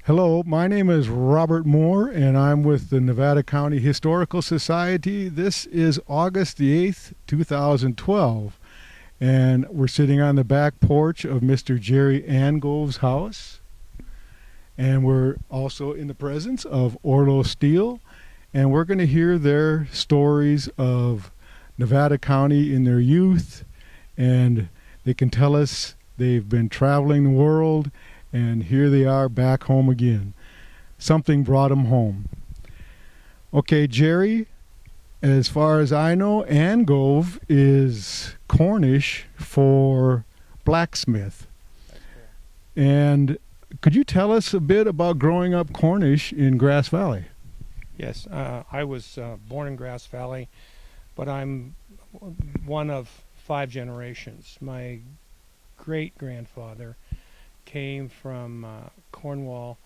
Hello, my name is Robert Moore, and I'm with the Nevada County Historical Society. This is August the 8th, 2012, and we're sitting on the back porch of Mr. Gerald Angove's house. And we're also in the presence of Orlo Steele, and we're going to hear their stories of Nevada County in their youth, and they can tell us they've been traveling the world, and here they are back home again. Something brought them home. Okay, Jerry, as far as I know, Angove is Cornish for blacksmith. And could you tell us a bit about growing up Cornish in Grass Valley? Yes, I was born in Grass Valley, but I'm one of 5 generations. My great-grandfather came from Cornwall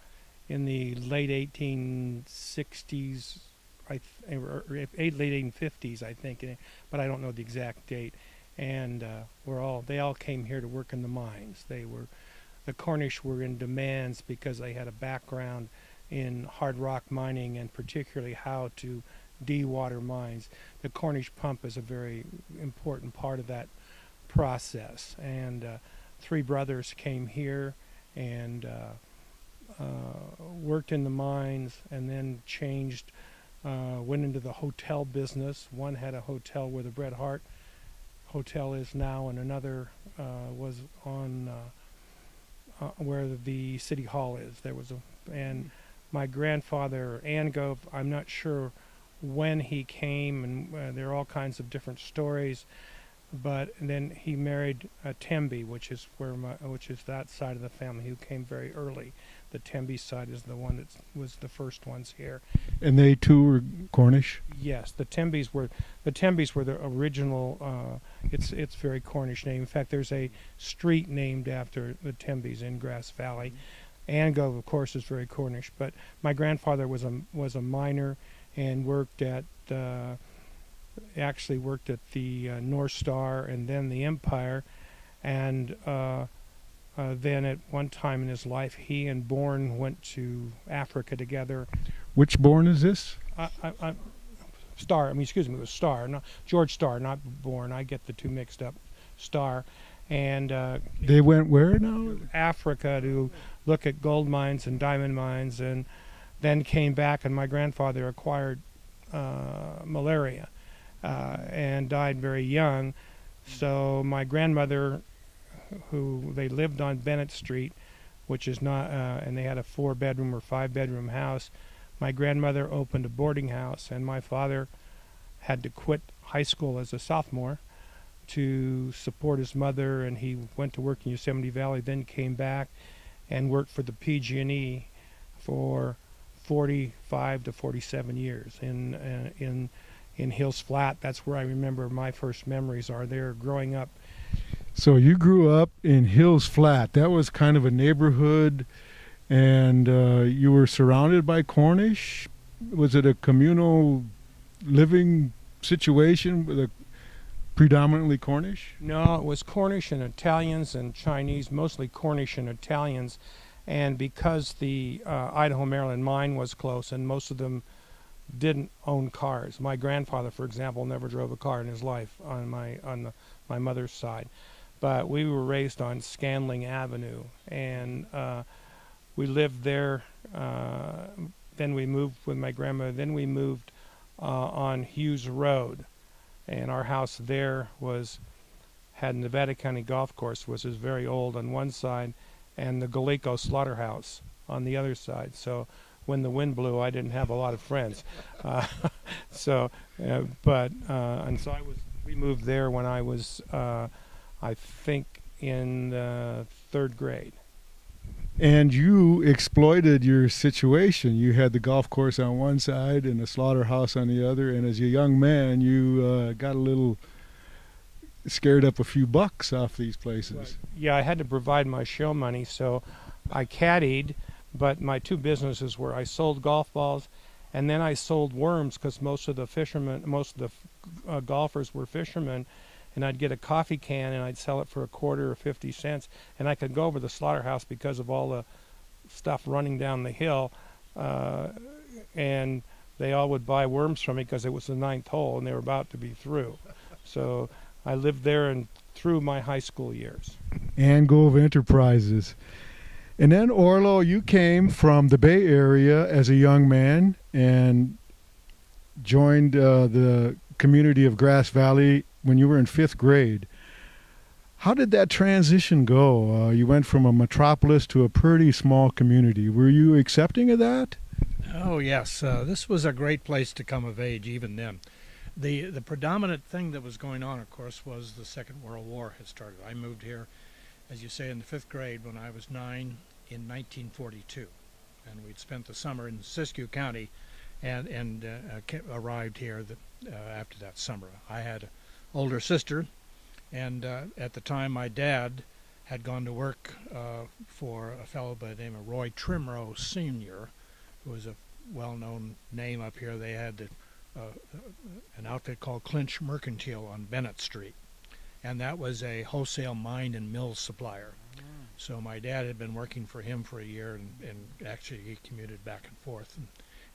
in the late 1860s, late 1850s, I think, but I don't know the exact date. And they all came here to work in the mines. The Cornish were in demands because they had a background in hard rock mining and particularly how to dewater mines. The Cornish pump is a very important part of that process. And 3 brothers came here and worked in the mines, and then went into the hotel business. One had a hotel where the Bret Hart Hotel is now, and another was on where the City Hall is. And my grandfather Angove, I'm not sure when he came, and there are all kinds of different stories. But then he married Temby, which is that side of the family, who came very early. The Temby side is the one that was the first ones here. And they too were Cornish? Yes, the Tembys were the original. It's very Cornish name. In fact, there's a street named after the Tembys in Grass Valley. Angove, of course, is very Cornish. But my grandfather was a miner and actually worked at the North Star and then the Empire, and then at one time in his life he and Bourne went to Africa together. Which Bourne is this? Starr, it was Starr, not George Starr, not Bourne. I get the two mixed up. Starr. And they went where now? Africa to look at gold mines and diamond mines, and then came back, and my grandfather acquired malaria and died very young. So my grandmother, they lived on Bennett Street, which is not, and they had a 4-bedroom or 5-bedroom house. My grandmother opened a boarding house, and my father had to quit high school as a sophomore to support his mother, and he went to work in Yosemite Valley, then came back and worked for the PG&E for 45 to 47 years in Hills Flat. That's where I remember my first memories are there growing up. So you grew up in Hills Flat. That was kind of a neighborhood, and you were surrounded by Cornish. Was it a communal living situation with a predominantly Cornish? No, it was Cornish and Italians and Chinese, mostly Cornish and Italians. And because the Idaho, Maryland mine was close, and most of them didn't own cars. My grandfather, for example, never drove a car in his life on my mother's side. But we were raised on Scanling Avenue, and we lived there. Then we moved with my grandmother. Then we moved on Hughes Road, and our house there had Nevada County Golf Course, which is very old on one side, and the Galico Slaughterhouse on the other side. So when the wind blew, I didn't have a lot of friends. We moved there when I was, I think, in 3rd grade. And you exploited your situation. You had the golf course on one side and the slaughterhouse on the other, and as a young man, you got a little scared up a few bucks off these places. Right. Yeah, I had to provide my show money, so I caddied, but my 2 businesses were I sold golf balls, and then I sold worms, because most of the golfers were fishermen, and I'd get a coffee can and I'd sell it for a quarter or 50 cents, and I could go over the slaughterhouse because of all the stuff running down the hill, and they all would buy worms from me because it was the 9th hole and they were about to be through. So I lived there and through my high school years. Angove Enterprises. And then, Orlo, you came from the Bay Area as a young man and joined the community of Grass Valley when you were in 5th grade. How did that transition go? You went from a metropolis to a pretty small community. Were you accepting of that? Oh, yes. This was a great place to come of age even then. The predominant thing that was going on, of course, was the Second World War had started. I moved here, as you say, in the 5th grade when I was 9 in 1942. And we'd spent the summer in Siskiyou County and arrived here after that summer. I had an older sister, and at the time my dad had gone to work for a fellow by the name of Roy Trimrow Sr., who was a well-known name up here. They had an outfit called Clinch Mercantile on Bennett Street, and that was a wholesale mine and mill supplier. So my dad had been working for him for a year, and actually he commuted back and forth, and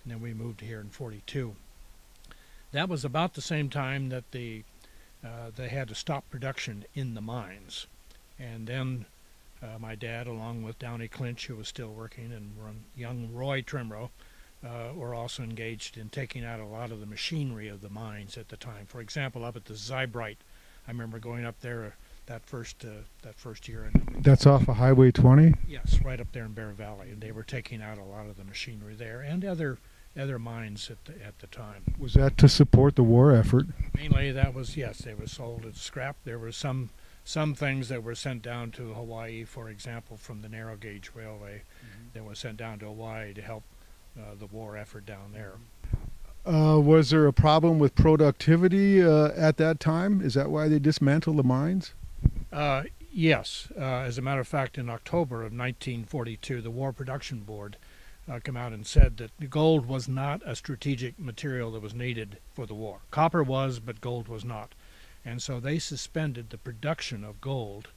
then we moved here in 42. That was about the same time that they had to stop production in the mines, and then my dad, along with Downey Clinch, who was still working, and young Roy Trimrow, were also engaged in taking out a lot of the machinery of the mines at the time. For example, up at the Zybrite, I remember going up there that first year. That's off of Highway 20? Yes, right up there in Bear Valley, and they were taking out a lot of the machinery there and other mines at the time. Was that to support the war effort? Mainly that was, yes, they were sold as scrap. There were some things that were sent down to Hawaii, for example, from the narrow gauge railway, that was sent down to Hawaii to help the war effort down there. Was there a problem with productivity at that time? Is that why they dismantled the mines? Yes. As a matter of fact, in October of 1942, the War Production Board came out and said that gold was not a strategic material that was needed for the war. Copper was, but gold was not. And so they suspended the production of gold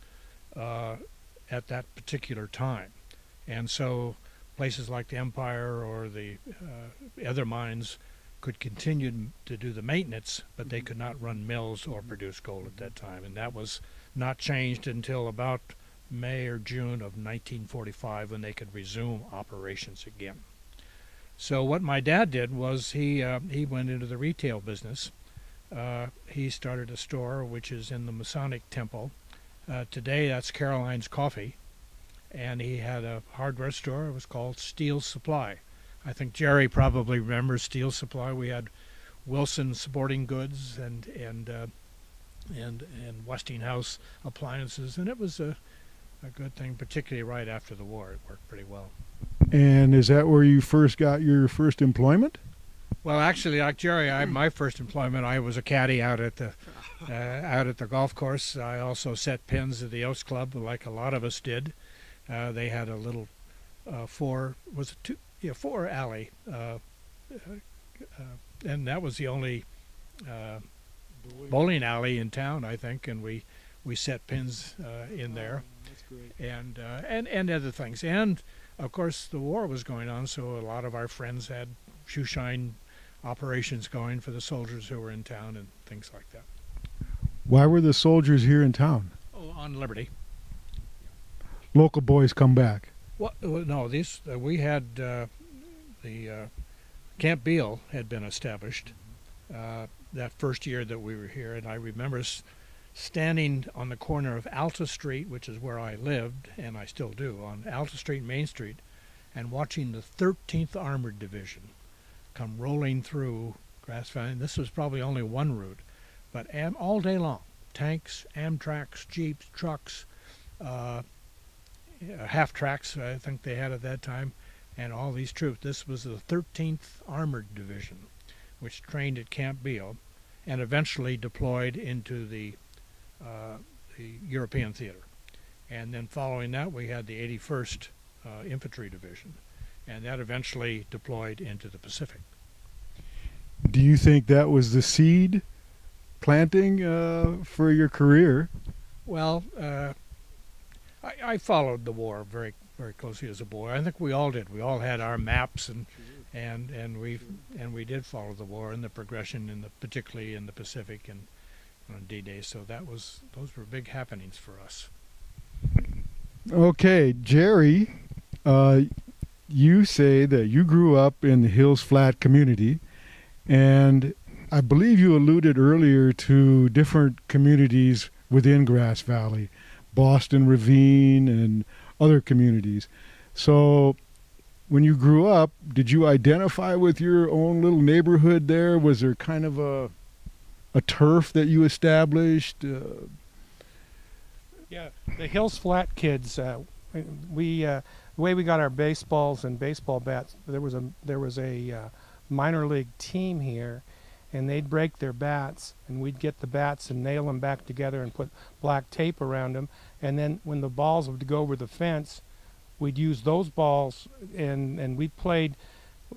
at that particular time. And so places like the Empire or the other mines could continue to do the maintenance, but they could not run mills or produce gold at that time. And that was not changed until about May or June of 1945, when they could resume operations again. So what my dad did was he went into the retail business. He started a store which is in the Masonic Temple. Today that's Caroline's Coffee. And he had a hardware store. It was called Steele Supply. I think Jerry probably remembers Steele Supply. We had Wilson Sporting Goods and Westinghouse appliances, and it was a good thing, particularly right after the war. It worked pretty well. And is that where you first got your first employment? Well, actually, like Jerry, my first employment, I was a caddy out at the golf course. I also set pins at the Oaks Club, like a lot of us did. They had a little four alley, and that was the only bowling alley in town, I think, and we set pins in there. That's great. And other things. And of course the war was going on, so a lot of our friends had shoe shine operations going for the soldiers who were in town and things like that. Why were the soldiers here in town? Oh, on Liberty. Local boys come back. Well, no, we had the Camp Beale had been established that first year that we were here, and I remember standing on the corner of Alta Street, which is where I lived, and I still do, on Alta Street and Main Street, and watching the 13th Armored Division come rolling through Grass Valley. This was probably only one route, but all day long, tanks, Amtraks, jeeps, trucks, half-tracks, I think they had at that time, and all these troops. This was the 13th Armored Division, which trained at Camp Beale and eventually deployed into the European theater. And then following that, we had the 81st Infantry Division, and that eventually deployed into the Pacific. Do you think that was the seed planting for your career? Well, I followed the war very very closely as a boy. I think we all did. We all had our maps, and we did follow the war and the progression particularly in the Pacific and on D-Day. So those were big happenings for us. Okay, Jerry, you say that you grew up in the Hills Flat community, and I believe you alluded earlier to different communities within Grass Valley, Boston Ravine and other communities. So when you grew up, did you identify with your own little neighborhood there? Was there kind of a turf that you established? Yeah, the Hills Flat kids. The way we got our baseballs and baseball bats, there was a minor league team here, and they'd break their bats, and we'd get the bats and nail them back together and put black tape around them. And then when the balls would go over the fence, we'd use those balls, and we played.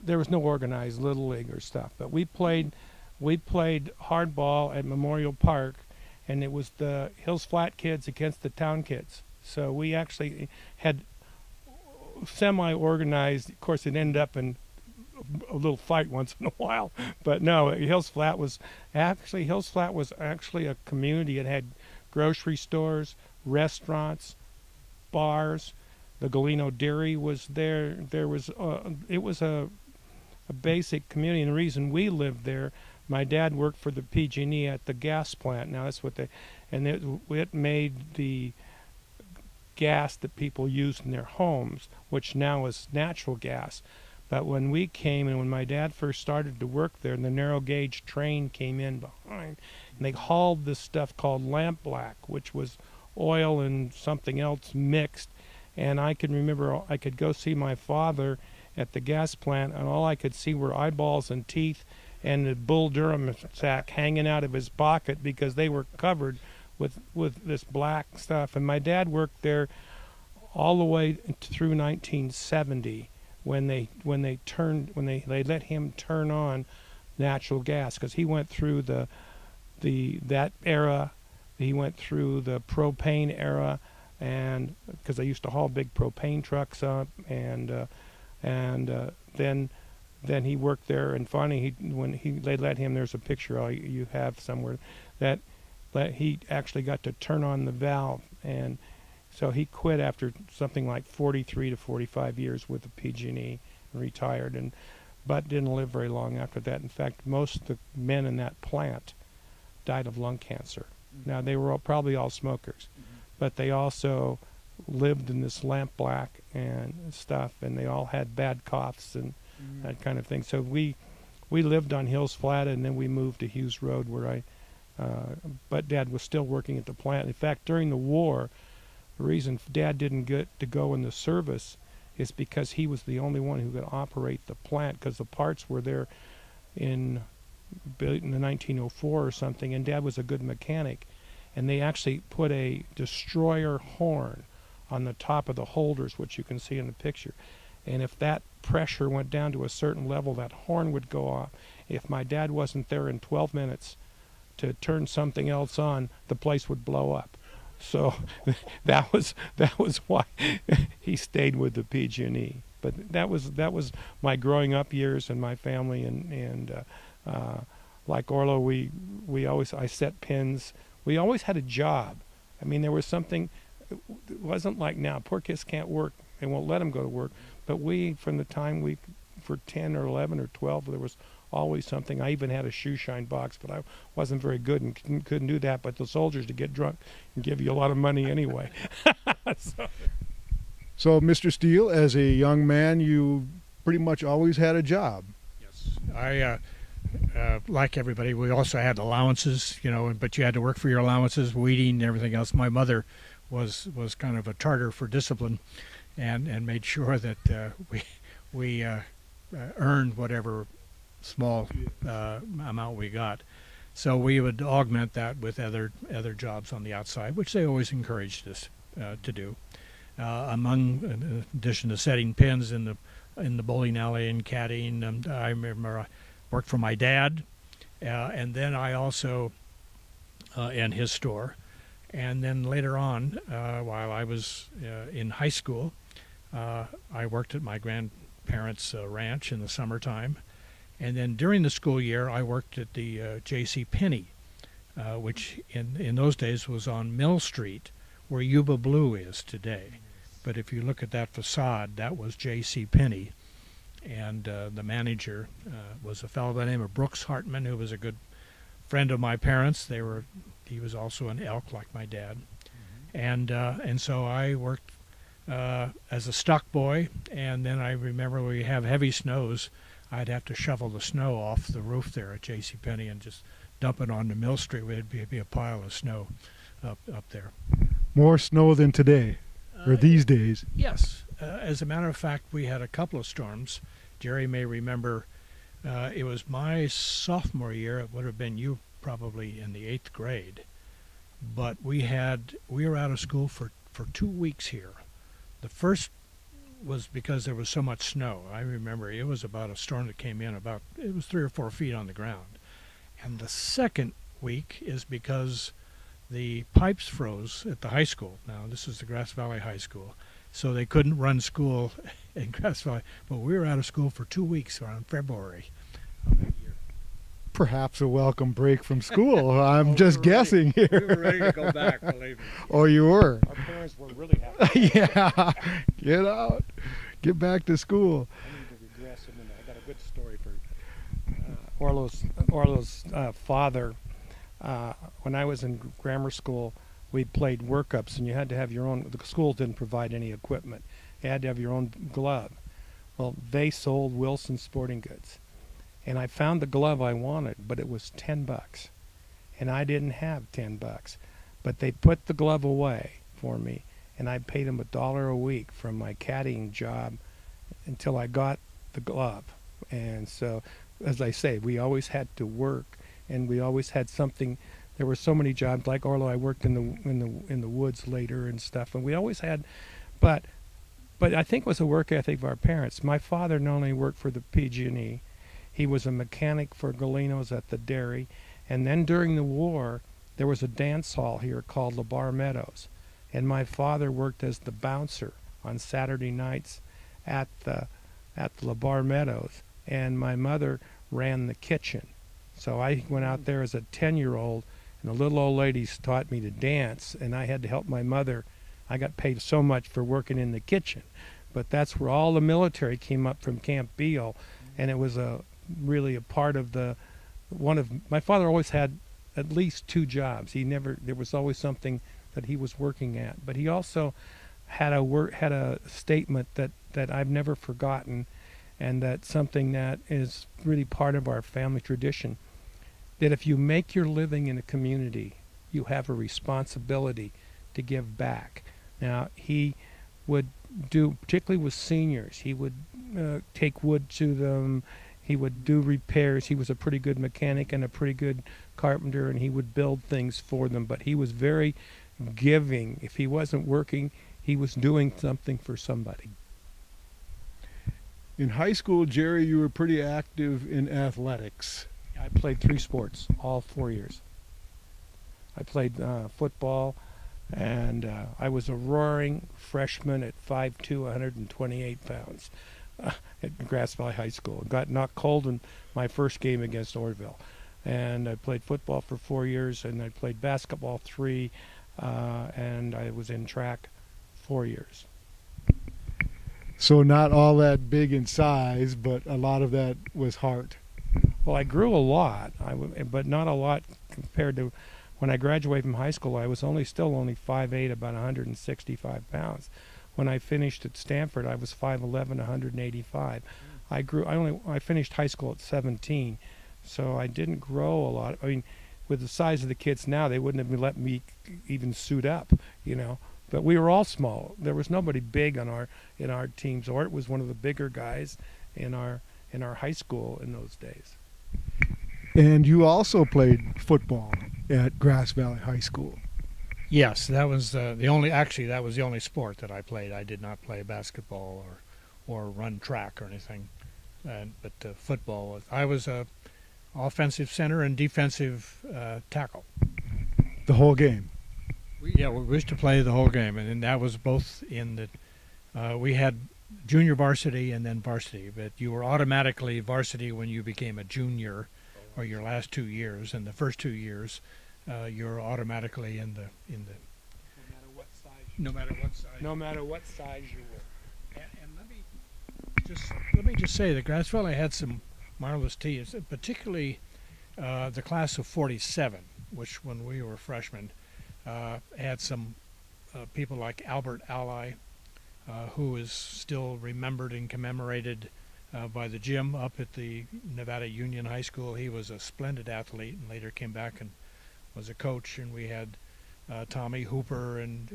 There was no organized little league or stuff, but we played hardball at Memorial Park, and it was the Hills Flat kids against the town kids. So we actually had semi-organized. Of course, it ended up in a little fight once in a while, but no, Hills Flat was actually a community. It had grocery stores, restaurants, bars. The Galeno Dairy was there. It was a basic community, and the reason we lived there, my dad worked for the PG&E at the gas plant. Now that's what it made the gas that people used in their homes, which now is natural gas. But when we came, and when my dad first started to work there, and the narrow gauge train came in behind, and they hauled this stuff called lamp black, which was oil and something else mixed. And I can remember I could go see my father at the gas plant, and all I could see were eyeballs and teeth and the Bull Durham sack hanging out of his pocket because they were covered with this black stuff. And my dad worked there all the way through 1970 when they let him turn on natural gas, because he went through that era. He went through the propane era, and because they used to haul big propane trucks up, and then he worked there. And finally, they let him, there's a picture you have somewhere that he actually got to turn on the valve, and so he quit after something like 43 to 45 years with the PG&E and retired, but didn't live very long after that. In fact, most of the men in that plant died of lung cancer. Mm-hmm. Now, they were probably all smokers, mm-hmm. but they also lived in this lamp black and stuff, and they all had bad coughs and mm-hmm. that kind of thing. So we lived on Hills Flat, and then we moved to Hughes Road, where but Dad was still working at the plant. In fact, during the war, the reason Dad didn't get to go in the service is because he was the only one who could operate the plant, because the parts were there in the 1904 or something, and Dad was a good mechanic, and they actually put a destroyer horn on the top of the holders, which you can see in the picture. And if that pressure went down to a certain level, that horn would go off. If my dad wasn't there in 12 minutes to turn something else on, the place would blow up. So that was why he stayed with the PG&E. But that was my growing up years and my family, and like Orlo, I set pins. We always had a job. I mean, there was something. It wasn't like now. Poor kids can't work. They won't let them go to work. But from the time for 10 or 11 or 12, there was always something. I even had a shoe shine box, but I wasn't very good and couldn't do that. But the soldiers, to get drunk and give you a lot of money anyway. So, Mr. Steele, as a young man, you pretty much always had a job. Yes, I like everybody. We also had allowances, but you had to work for your allowances, weeding, and everything else. My mother was kind of a tartar for discipline, and made sure that we earned whatever small amount we got. So we would augment that with other jobs on the outside, which they always encouraged us to do. In addition to setting pins in the bowling alley and caddying, I remember I worked for my dad, and then I also in his store. And then later on, while I was in high school, I worked at my grandparents' ranch in the summertime. And then during the school year, I worked at the J.C. Penney, which in those days was on Mill Street, where Yuba Blue is today. But if you look at that facade, that was J.C. Penney. And the manager was a fellow by the name of Brooks Hartman, who was a good friend of my parents. He was also an elk like my dad. And so I worked as a stock boy, and then I remember we have heavy snows. I'd have to shovel the snow off the roof there at J.C. Penney and just dump it onto Mill Street. It'd be a pile of snow up there. More snow than today, or these days. Yes. As a matter of fact, we had a couple of storms. Jerry may remember, it was my sophomore year. It would have been you probably in the 8th grade. But we were out of school for 2 weeks here. The first was because there was so much snow. I remember it was about a storm that came in it was 3 or 4 feet on the ground. And the second week is because the pipes froze at the high school. Now, this is the Grass Valley High School. So they couldn't run school in Grass Valley. But we were out of school for 2 weeks around February of that year. Perhaps a welcome break from school. I'm just guessing here. We were ready to go back, believe me. Oh, you were? Our parents were really happy. Yeah. Get out. Get back to school. I need to regress a minute. I got a good story for Orlo's father. When I was in grammar school, we played workups, and you had to have your own. The school didn't provide any equipment. You had to have your own glove. Well, they sold Wilson Sporting Goods, and I found the glove I wanted, but it was $10, and I didn't have $10. But they put the glove away for me, and I paid them $1 a week from my caddying job until I got the glove. And so, as I say, we always had to work, and we always had something. There were so many jobs. Like Orlo, I worked in the woods later and stuff, and we always had. But I think it was a work ethic of our parents. My father not only worked for the PG&E, he was a mechanic for Galinos at the dairy, and then during the war, there was a dance hall here called LeBar Meadows, and my father worked as the bouncer on Saturday nights at the LeBar Meadows, and my mother ran the kitchen. So I went out there as a 10-year-old, and the little old ladies taught me to dance, and I had to help my mother. I got paid so much for working in the kitchen, but that's where all the military came up from Camp Beale, and it was really a part of my father always had at least 2 jobs. There was always something that he was working at, but he also had a statement that I've never forgotten, and that's something that is really part of our family tradition, that if you make your living in a community, you have a responsibility to give back. Now, he would do, particularly with seniors, he would take wood to them, he would do repairs. He was a pretty good mechanic and a pretty good carpenter, and he would build things for them, but he was very giving. If he wasn't working, he was doing something for somebody. In high school, Jerry, you were pretty active in athletics. I played 3 sports, all 4 years. I played football, and I was a roaring freshman at 5'2", 128 pounds at Grass Valley High School. Got knocked cold in my first game against Orville. And I played football for 4 years, and I played basketball 3, and I was in track 4 years. So not all that big in size, but a lot of that was heart. Well, I grew a lot, but not a lot compared to when I graduated from high school. I was still only 5'8", about 165 pounds. When I finished at Stanford, I was 5'11", 185. I finished high school at 17, so I didn't grow a lot. I mean, with the size of the kids now, they wouldn't have let me even suit up, But we were all small. There was nobody big in our teams. Ort was one of the bigger guys in our high school in those days. And you also played football at Grass Valley High School. Yes, that was the only sport that I played. I did not play basketball or run track or anything, but football. I was a offensive center and defensive tackle. The whole game. We used to play the whole game, and that was both in the. We had junior varsity and then varsity, but you were automatically varsity when you became a junior, or your last 2 years. And the first 2 years, you're automatically in the no matter what size. No matter what size you were. And let me just say that Grass Valley had some marvelous teams, particularly the class of '47, which when we were freshmen had some people like Albert Ally, who is still remembered and commemorated by the gym up at the Nevada Union High School. He was a splendid athlete and later came back and was a coach. And we had Tommy Hooper and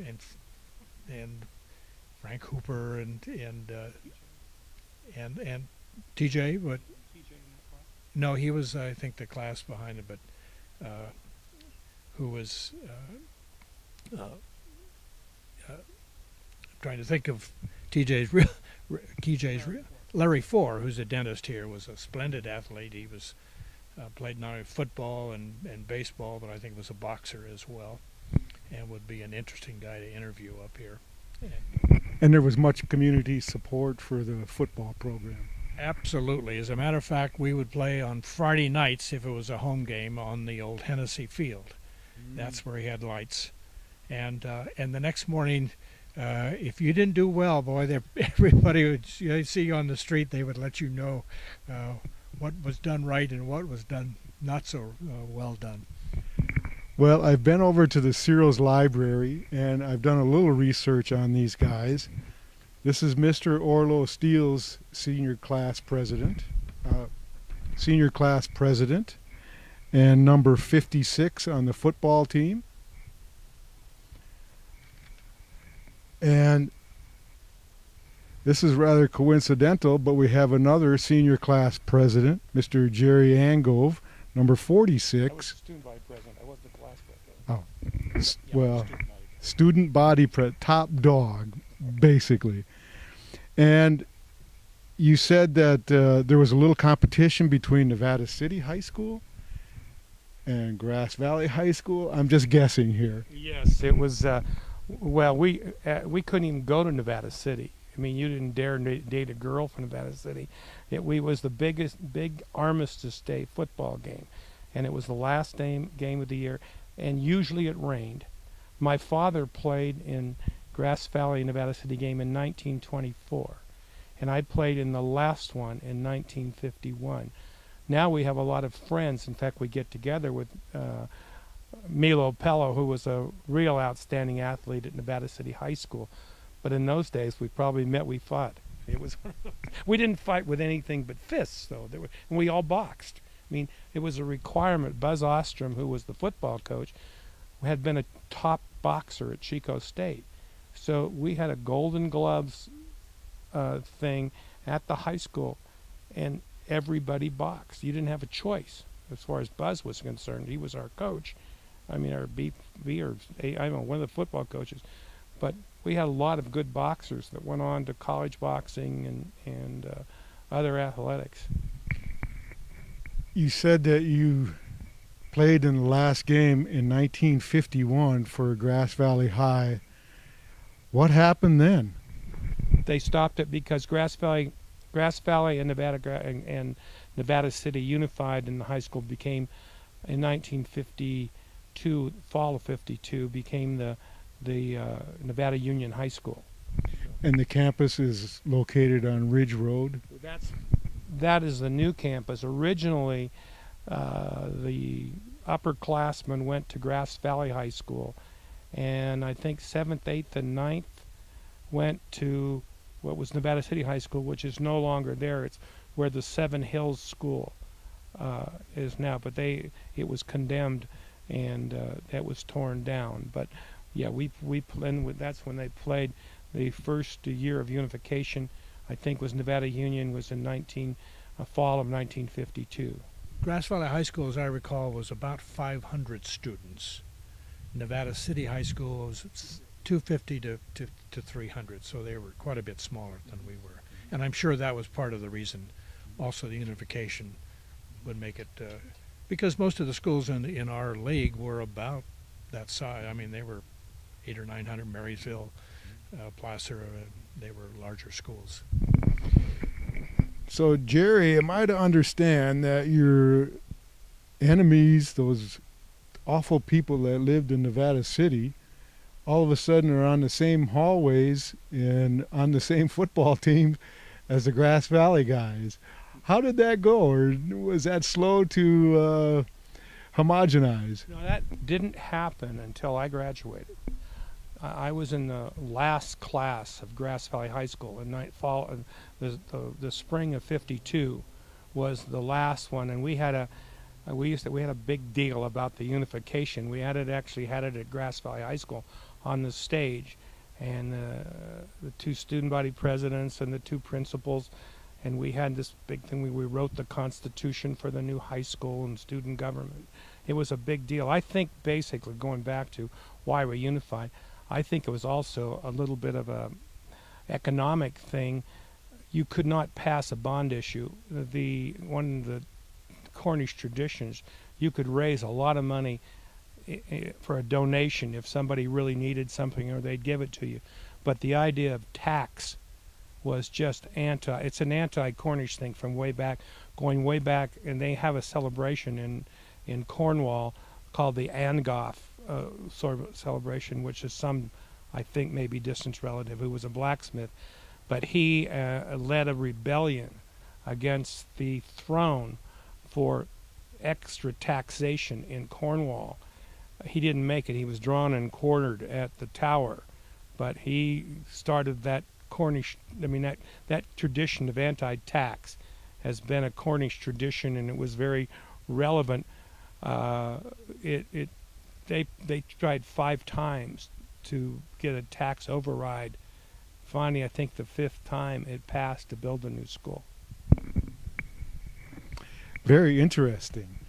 Frank Hooper and TJ, but no, he was, I think, the class behind it, but who was trying to think of TJ's real Larry Four, who's a dentist here, was a splendid athlete. He was played not only football and baseball, but I think was a boxer as well, and would be an interesting guy to interview up here. And there was much community support for the football program. Absolutely. As a matter of fact, we would play on Friday nights if it was a home game on the old Hennessy Field. That's where he had lights. And the next morning, if you didn't do well, boy, everybody would see you on the street. They would let you know what was done right and what was done not so well done. Well, I've been over to the Searles Library, and I've done a little research on these guys. This is Mr. Orlo Steele's senior class president, and number 56 on the football team. And this is rather coincidental, but we have another senior class president, Mr. Gerald Angove, number 46. I was student body president. I wasn't the class president. Oh, well, student body top dog, basically. And you said that there was a little competition between Nevada City High School and Grass Valley High School. I'm just guessing here. Yes, it was. Well, we couldn't even go to Nevada City. I mean, you didn't dare date a girl from Nevada City. We was the big Armistice Day football game, and it was the last game of the year, and usually it rained. My father played in Grass Valley Nevada City game in 1924, and I played in the last one in 1951. Now we have a lot of friends. In fact, we get together with Milo Pello, who was a real outstanding athlete at Nevada City High School. But in those days, we fought. It was we didn't fight with anything but fists, though. And we all boxed. I mean, it was a requirement. Buzz Ostrom, who was the football coach, had been a top boxer at Chico State. So we had a Golden Gloves thing at the high school, and everybody boxed. You didn't have a choice as far as Buzz was concerned. He was our coach. I mean, our B or A, I don't know, one of the football coaches. But we had a lot of good boxers that went on to college boxing and other athletics. You said that you played in the last game in 1951 for Grass Valley High. What happened then? They stopped it because Grass Valley and Nevada City unified, and the high school became, in 1952, fall of '52, became the Nevada Union High School. And the campus is located on Ridge Road? That is the new campus. Originally, the upperclassmen went to Grass Valley High School, and I think 7th, 8th, and 9th went to what was Nevada City High School, which is no longer there. It's where the Seven Hills School is now, but it was condemned, and that was torn down. But yeah, that's when they played. The first year of unification, I think, was Nevada Union, was in fall of 1952. Grass Valley High School, as I recall, was about 500 students. Nevada City High School was 250 to 300, so they were quite a bit smaller than we were. And I'm sure that was part of the reason also the unification would make it, because most of the schools in our league were about that size. I mean, they were 800 or 900, Marysville, Placer. They were larger schools. So, Jerry, am I to understand that your enemies, those awful people that lived in Nevada City, all of a sudden are on the same hallways and on the same football team as the Grass Valley guys? How did that go, or was that slow to homogenize? No, that didn't happen until I graduated. I was in the last class of Grass Valley High School in the spring of '52 was the last one, and we had a big deal about the unification. We actually had it at Grass Valley High School on the stage, and the two student body presidents and the two principals, and we had this big thing. We wrote the Constitution for the new high school and student government. It was a big deal. I think basically going back to why we unified, I think it was also a little bit of a economic thing. You could not pass a bond issue. One of the Cornish traditions, you could raise a lot of money for a donation if somebody really needed something, or they'd give it to you. But the idea of tax was just it's an anti-Cornish thing from going way back, and they have a celebration in Cornwall called the Angove sort of celebration, which is I think maybe distant relative who was a blacksmith, but he led a rebellion against the throne for extra taxation in Cornwall. He didn't make it. He was drawn and quartered at the Tower, but he started that Cornish. That tradition of anti-tax has been a Cornish tradition, and it was very relevant. They tried 5 times to get a tax override. Finally, I think the 5th time it passed to build a new school. Very interesting.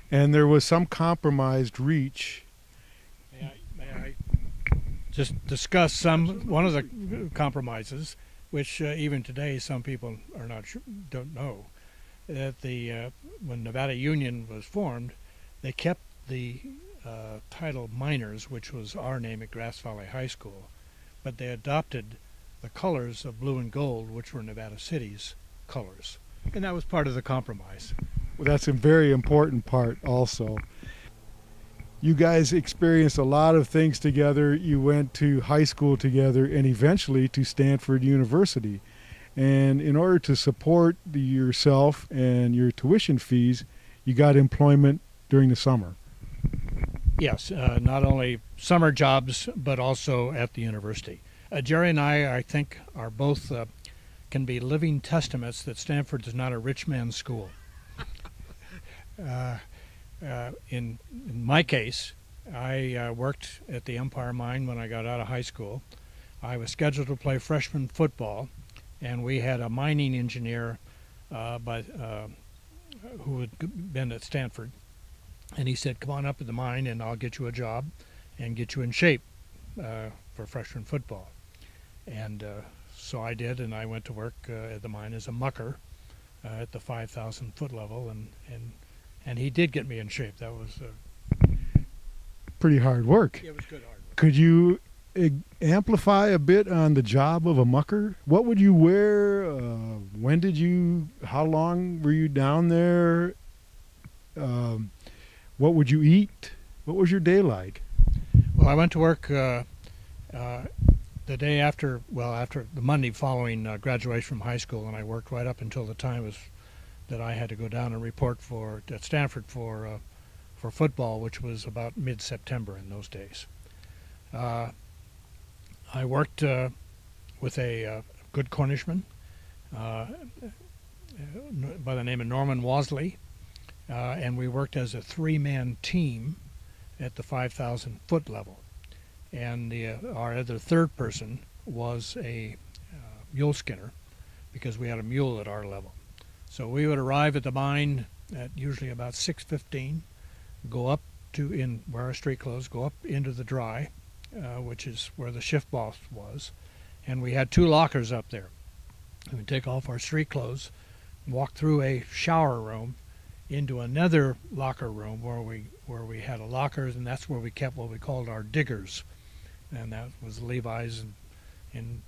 And there was some compromised reach. May I just discuss one of the compromises, which even today some people don't know, that when Nevada Union was formed, they kept the title Miners, which was our name at Grass Valley High School, but they adopted the colors of blue and gold, which were Nevada City's colors, and that was part of the compromise. Well, that's a very important part also. You guys experienced a lot of things together. You went to high school together and eventually to Stanford University. And in order to support yourself and your tuition fees, you got employment during the summer. Yes, not only summer jobs, but also at the university. Jerry and I think, are both can be living testaments that Stanford is not a rich man's school. In my case, I worked at the Empire Mine when I got out of high school. I was scheduled to play freshman football, and we had a mining engineer who had been at Stanford. And he said, come on up to the mine and I'll get you a job and get you in shape for freshman football. And so I did, and I went to work at the mine as a mucker at the 5,000 foot level, and he did get me in shape. That was pretty hard work. It was good hard work. Could you amplify a bit on the job of a mucker? What would you wear? How long were you down there? What would you eat? What was your day like? Well, I went to work the day after the Monday following graduation from high school, and I worked right up until the time that I had to go down and report at Stanford for football, which was about mid-September in those days. I worked with a good Cornishman by the name of Norman Wasley, and we worked as a 3-man team at the 5,000 foot level. And our other third person was a mule skinner, because we had a mule at our level. So we would arrive at the mine at usually about 6:15, go up wear our street clothes, go up into the dry, which is where the shift boss was, and we had 2 lockers up there. We'd take off our street clothes, walk through a shower room into another locker room where we had a lockers, and that's where we kept what we called our diggers, and that was Levi's and in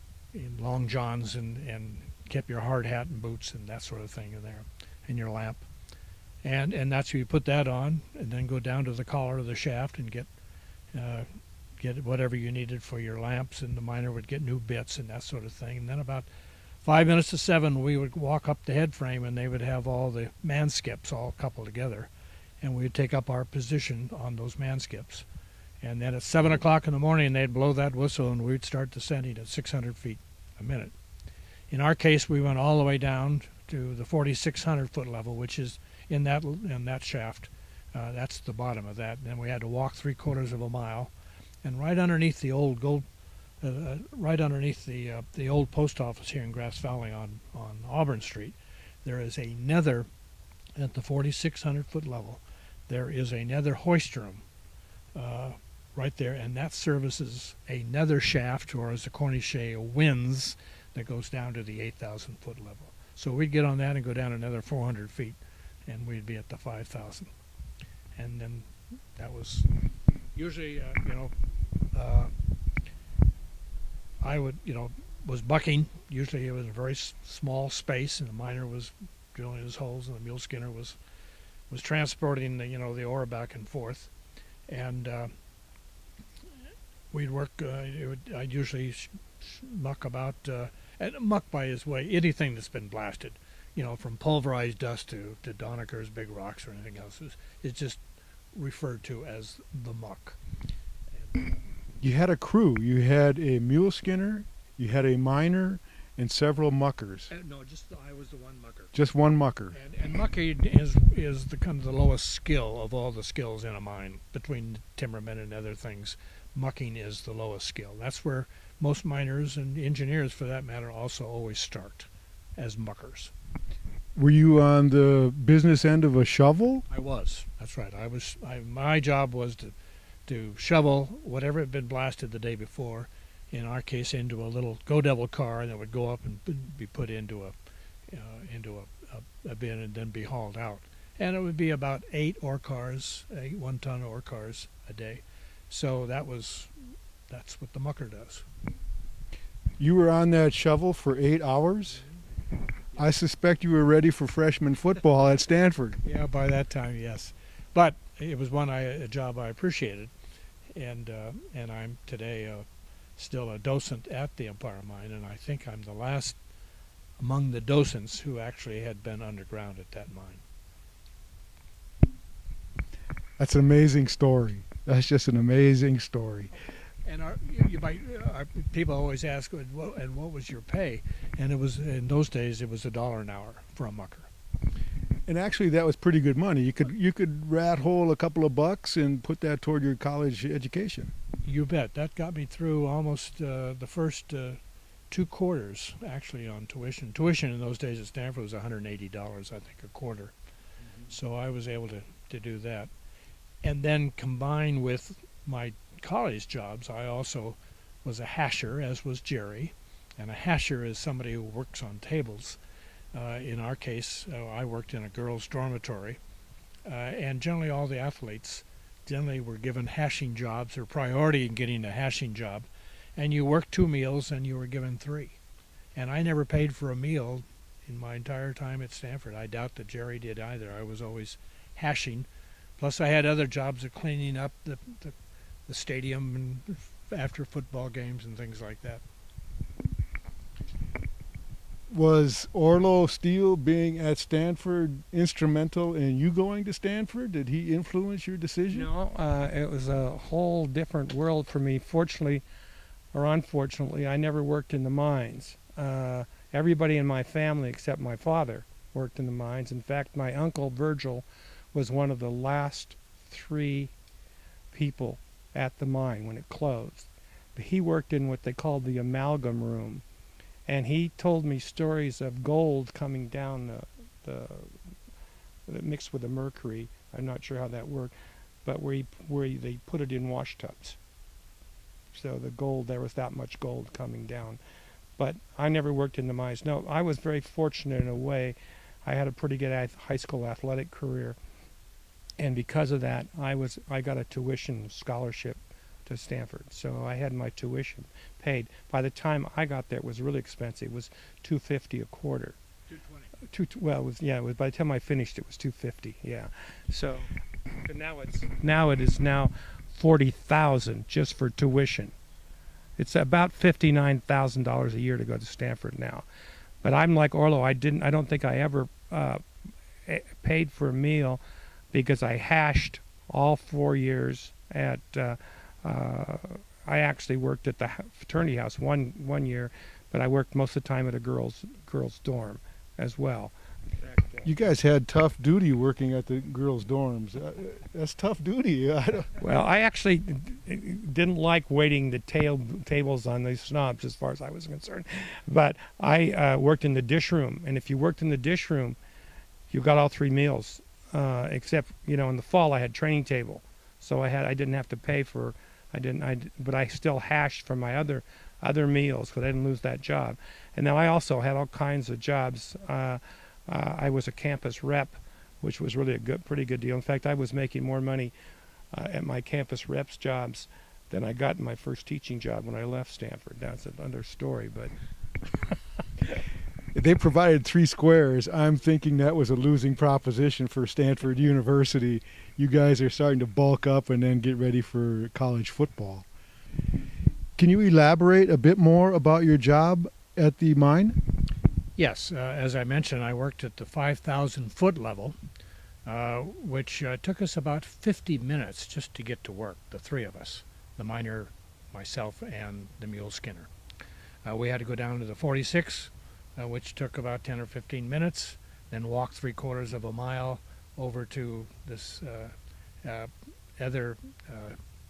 long johns and kept your hard hat and boots and that sort of thing in there, and your lamp. And that's where you put that on, and then go down to the collar of the shaft and get whatever you needed for your lamps, and the miner would get new bits and that sort of thing. And then about 5 minutes to 7, we would walk up the head frame, and they would have all the man skips all coupled together, and we would take up our position on those man skips. And then at 7 o'clock in the morning, they'd blow that whistle, and we'd start descending at 600 feet a minute. In our case, we went all the way down to the 4,600 foot level, which is in that shaft. That's the bottom of that. And then we had to walk 3/4 of a mile, and right underneath the old the old post office here in Grass Valley on Auburn Street, there is a nether at the 4,600 foot level. There is a nether hoist room right there, and that services a nether shaft, or as the Cornish say, a winze, that goes down to the 8,000 foot level. So we'd get on that and go down another 400 feet, and we'd be at the 5,000. And then that was usually, I would, was bucking. Usually it was a very small space, and the miner was drilling his holes, and the mule skinner was transporting the ore back and forth. And we'd work. I'd usually muck about, and muck by his way, anything that's been blasted, from pulverized dust to Doniker's big rocks or anything else. It's just referred to as the muck. And, You had a crew. You had a mule skinner, you had a miner, and several muckers. no, just I was the one mucker. Just one mucker. And mucking is the kind of the lowest skill of all the skills in a mine. Between timbermen and other things, mucking is the lowest skill. That's where most miners and engineers, for that matter, also always start, as muckers. Were you on the business end of a shovel? I was. That's right. My job was to shovel whatever had been blasted the day before, in our case into a little Go Devil car that would go up and be put into a bin and then be hauled out. And it would be about 8 ore cars, 8 one-ton ore cars a day. So that's what the mucker does. You were on that shovel for 8 hours? I suspect you were ready for freshman football at Stanford. Yeah, by that time, yes. But it was a job I appreciated, and I'm today still a docent at the Empire Mine, and I think I'm the last among the docents who actually had been underground at that mine. That's an amazing story. That's just an amazing story. And people always ask, and what was your pay? And it was, in those days, it was $1 an hour for a mucker. And actually, that was pretty good money. You could rat hole a couple of bucks and put that toward your college education. You bet. That got me through almost the first 2 quarters, actually, on tuition. Tuition in those days at Stanford was $180, I think, a quarter. Mm-hmm. So I was able to do that. And then combined with my college jobs, I also was a hasher, as was Jerry. And a hasher is somebody who works on tables. In our case, I worked in a girls' dormitory, and generally all the athletes were given hashing jobs, or priority in getting a hashing job, and you worked 2 meals and you were given 3. And I never paid for a meal in my entire time at Stanford. I doubt that Jerry did either. I was always hashing. Plus I had other jobs of cleaning up the stadium and after football games and things like that. Was Orlo Steele being at Stanford instrumental in you going to Stanford? Did he influence your decision? No, it was a whole different world for me. Fortunately, or unfortunately, I never worked in the mines. Everybody in my family except my father worked in the mines. In fact, my uncle Virgil was one of the last 3 people at the mine when it closed. He worked in what they called the amalgam room. And he told me stories of gold coming down mixed with the mercury. I'm not sure how that worked, but where they put it in wash tubs. So the gold, there was that much gold coming down. But I never worked in the mines. No, I was very fortunate in a way. I had a pretty good high school athletic career, and because of that, I got a tuition scholarship to Stanford. So I had my tuition paid. By the time I got there, it was really expensive. It was $250 a quarter. 220. Well, it was, yeah. It was, by the time I finished, it was $250. Yeah. So but now it is now $40,000 just for tuition. It's about $59,000 a year to go to Stanford now. But I'm like Orlo. I don't think I ever paid for a meal because I hashed all 4 years at. I actually worked at the fraternity house one year, but I worked most of the time at a girls' dorm as well. You guys had tough duty working at the girls' dorms. That's tough duty. Well, I actually didn't like waiting the tables on these snobs as far as I was concerned. But I worked in the dish room, and if you worked in the dish room, you got all 3 meals, except, in the fall I had training table. So I didn't have to pay for, but I still hashed for my other meals because I didn't lose that job. And now I also had all kinds of jobs. I was a campus rep, which was really pretty good deal. In fact, I was making more money at my campus reps jobs than I got in my first teaching job when I left Stanford. That's another story, but. They provided 3 squares. I'm thinking that was a losing proposition for Stanford University. You guys are starting to bulk up and then get ready for college football. Can you elaborate a bit more about your job at the mine? Yes, as I mentioned, I worked at the 5,000-foot level, which took us about 50 minutes just to get to work, the 3 of us, the miner, myself, and the mule skinner. We had to go down to the 46, which took about 10 or 15 minutes, then walk 3/4 of a mile over to this other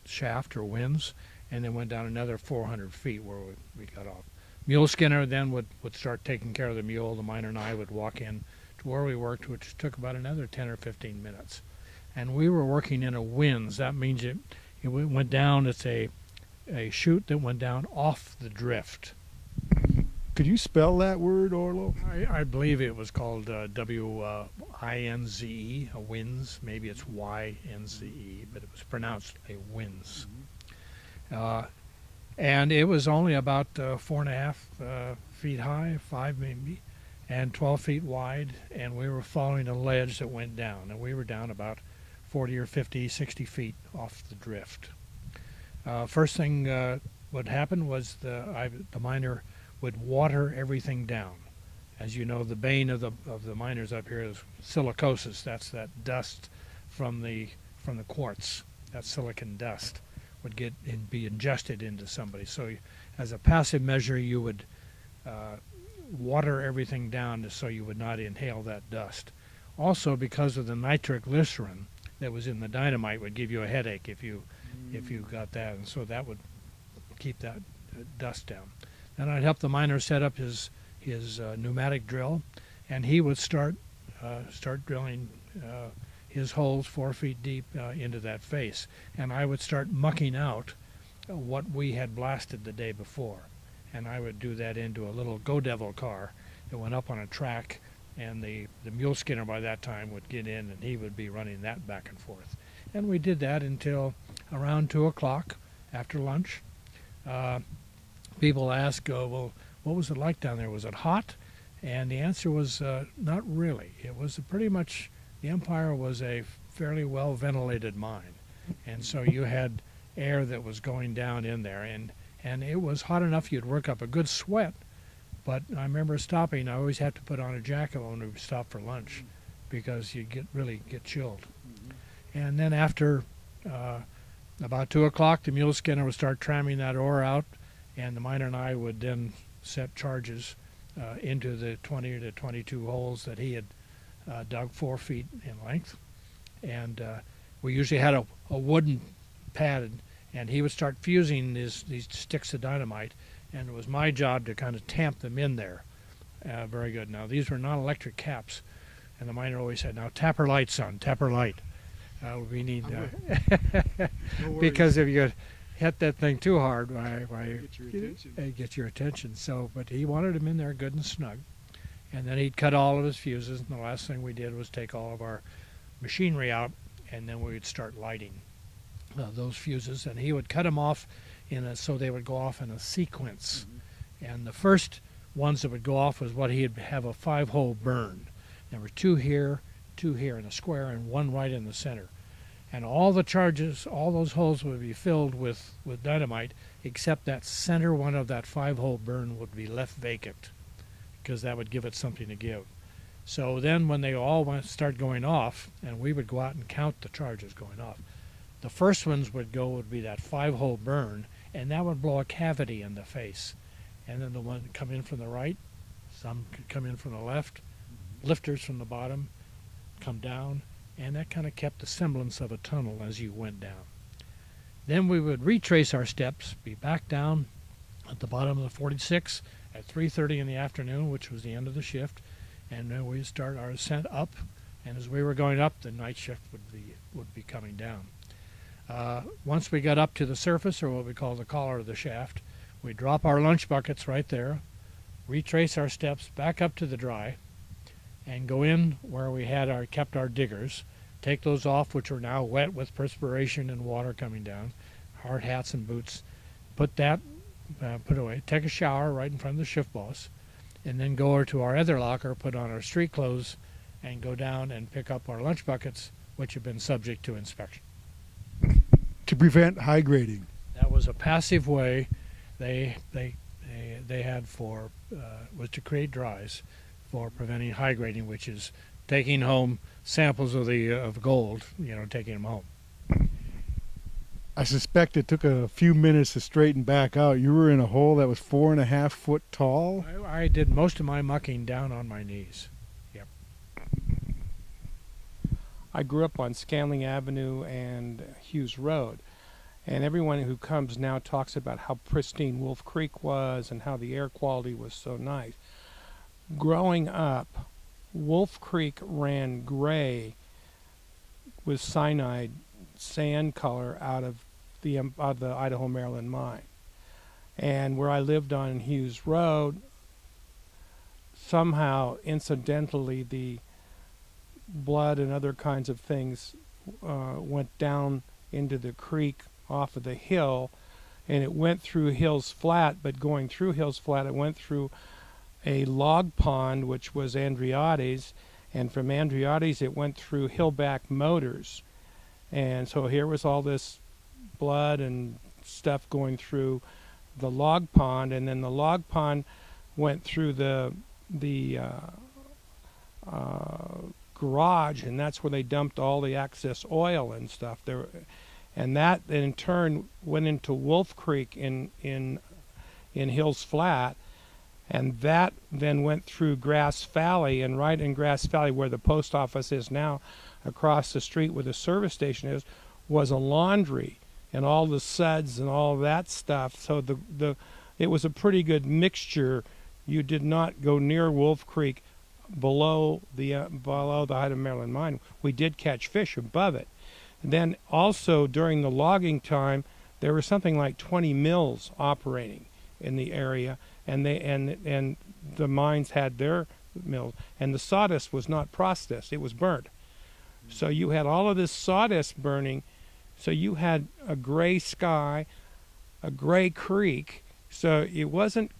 shaft or winze, and then went down another 400 feet where we got off. Mule skinner then would start taking care of the mule. The miner and I would walk in to where we worked, which took about another 10 or 15 minutes. And we were working in a winze. That means it went down. It's a chute that went down off the drift. Could you spell that word, Orlo? I believe it was called W-I-N-Z-E, a winze. Maybe it's Y-N-Z-E, but it was pronounced a winze. And it was only about 4.5 feet high, 5 maybe, and 12 feet wide, and we were following a ledge that went down, and we were down about 40 or 50, 60 feet off the drift. First thing what happened was the miner would water everything down. As you know, the bane of the miners up here is silicosis. That's that dust from the quartz, that silicon dust would be ingested into somebody. So as a passive measure, you would water everything down so you would not inhale that dust. Also, because of the nitroglycerin that was in the dynamite, would give you a headache if you got that, and so that would keep that dust down. Then I'd help the miner set up his pneumatic drill, and he would start drilling his holes 4 feet deep into that face, and I would start mucking out what we had blasted the day before, and I would do that into a little Go Devil car that went up on a track, and the mule skinner by that time would get in, and he would be running that back and forth. And we did that until around 2 o'clock after lunch. People ask, well, what was it like down there? Was it hot? And the answer was not really. It was pretty much, the Empire was a fairly well ventilated mine, and so you had air that was going down in there, and it was hot enough you'd work up a good sweat. But I remember stopping. I always had to put on a jacket when we stopped for lunch, because you really get chilled. And then after about 2 o'clock, the mule skinner would start tramming that ore out, and the miner and I would then set charges into the 20 to 22 holes that he had dug 4 feet in length. And we usually had a wooden pad, and he would start fusing these sticks of dynamite, and it was my job to kind of tamp them in there. Very good. Now, these were non-electric caps, and the miner always said, "Now tap her light, son, tap her light. We need No because if you hit that thing too hard, why get your attention. So, but he wanted them in there good and snug, and then he'd cut all of his fuses. And the last thing we did was take all of our machinery out, and then we would start lighting. those fuses, and he would cut them off so they would go off in a sequence. And the first ones that would go off was what he'd have a 5-hole burn. There were 2 here in a square, and 1 right in the center. And all the charges, all those holes would be filled with dynamite, except that center one of that 5-hole burn would be left vacant, because that would give it something to give. So then when they all start going off, and we would go out and count the charges going off, the first ones would be that 5-hole burn, and that would blow a cavity in the face. And then the one come in from the right, some could come in from the left, lifters from the bottom come down, and that kind of kept the semblance of a tunnel as you went down. Then we would retrace our steps, be back down at the bottom of the 46 at 3:30 in the afternoon, which was the end of the shift, and then we'd start our ascent up, and as we were going up, the night shift would be coming down. Once we got up to the surface, or what we call the collar of the shaft, we drop our lunch buckets right there, retrace our steps back up to the dry, and go in where we had kept our diggers, take those off, which were now wet with perspiration and water coming down, hard hats and boots, put away, take a shower right in front of the shift boss, and then go over to our other locker, put on our street clothes, and go down and pick up our lunch buckets, which have been subject to inspection. To prevent high grading. That was a passive way they had was to create dries for preventing high grading, which is taking home samples of gold, taking them home. I suspect it took a few minutes to straighten back out. You were in a hole that was 4.5 foot tall. I did most of my mucking down on my knees. Yep. I grew up on Scanling Avenue and Hughes Road, and everyone who comes now talks about how pristine Wolf Creek was and how the air quality was so nice. Growing up, Wolf Creek ran gray with cyanide sand color out of the Idaho Maryland mine. And where I lived on Hughes Road, somehow, incidentally, the blood and other kinds of things went down into the creek off of the hill, and it went through Hills Flat, but going through Hills Flat, it went through a log pond, which was Andreotti's, and from Andreotti's it went through Hillback Motors. And so here was all this blood and stuff going through the log pond, and then the log pond went through the garage, and that's where they dumped all the excess oil and stuff there, and that in turn went into Wolf Creek in Hills Flat, and that then went through Grass Valley, and right in Grass Valley where the post office is now, across the street where the service station is, was a laundry, and all the suds and all that stuff. So it was a pretty good mixture. You did not go near Wolf Creek below the Idaho Maryland mine. We did catch fish above it. And then also during the logging time, there were something like 20 mills operating in the area, and the mines had their mills, and the sawdust was not processed; it was burnt. So you had all of this sawdust burning. So you had a gray sky, a gray creek. So it wasn't,